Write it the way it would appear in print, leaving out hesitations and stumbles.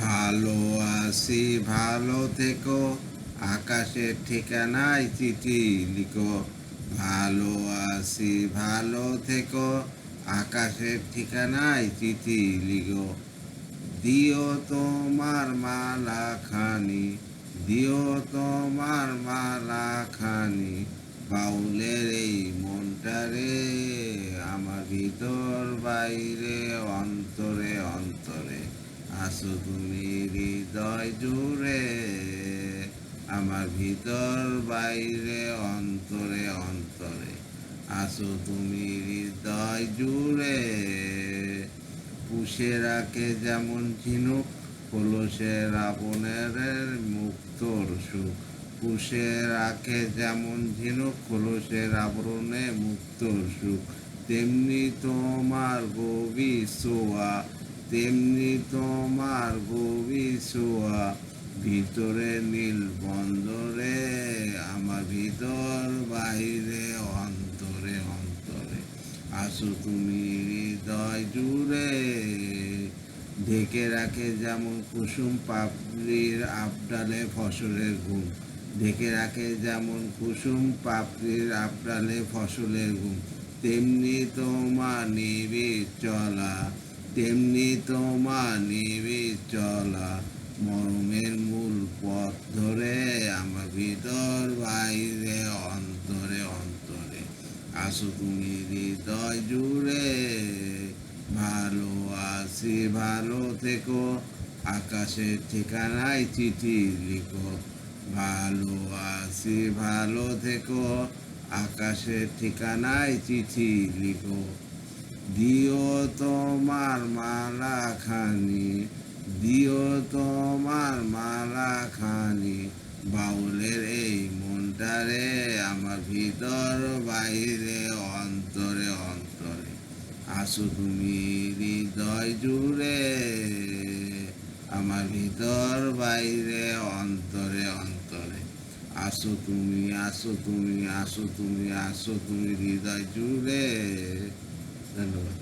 ভালো আছি ভালো থেকো, আকাশের ঠিকানায় চিঠি লিখো। ভালো আছি ভালো থেকো, আকাশের ঠিকানায় চিঠি লিখো। দিও তোমার মালা খানি, দিও তোমার মালা খানি, বাউলের এই মনটারে, আমার ভিতর বাইরে অন্তরে অন্তরে আসো তুমি হৃদয় জুড়ে। আমার ভিতর বাইরে অন্তরে অন্তরে আসো তুমি হৃদয় জুড়ে। পুষে রাখে যেমন ঝিনুক কলসের আপনের মুক্তর সুখ। পুষে রাখে যেমন ঝিনুক কলসের আবরণে মুক্তর সুখ, তেমনি তোমার গভীর ছোঁয়া, তেমনি তোমার গভীর ছোঁয়া, ভিতরে নীল বন্দরে, আমার ভিতর বাহিরে অন্তরে অন্তরে আসো তুমি হৃদয় জুড়ে। ঢেকে রাখে যেমন কুসুম পাপড়ির আবডালে ফসলের ঘুম, ঢেকে রাখে যেমন কুসুম পাপড়ির আবডালে ফসলের ঘুম, তেমনি তোমার নিবিড় চলা, তেমনি তোমার নিবিড় চলা, মরমের মূল পথ ধরে, আমার ভিতর বাইরে অন্তরে অন্তরে আসো তুমি হৃদয় জুড়ে। ভালো আছি ভালো থেকো, আকাশের ঠিকানায় চিঠি লিখো। ভালো আছি ভালো থেকো, আকাশের ঠিকানায় চিঠি লিখো। দিও তোমার মালা খানি, দিও তোমার মালা খানি, বাউলের এই মনটারে, আমার ভিতর বাইরে অন্তরে অন্তরে আসো তুমি হৃদয় জুড়ে। আমার ভিতর বাইরে অন্তরে অন্তরে আসো তুমি আসো তুমি আসো তুমি আসো তুমি হৃদয় জুড়ে। ধন্যবাদ।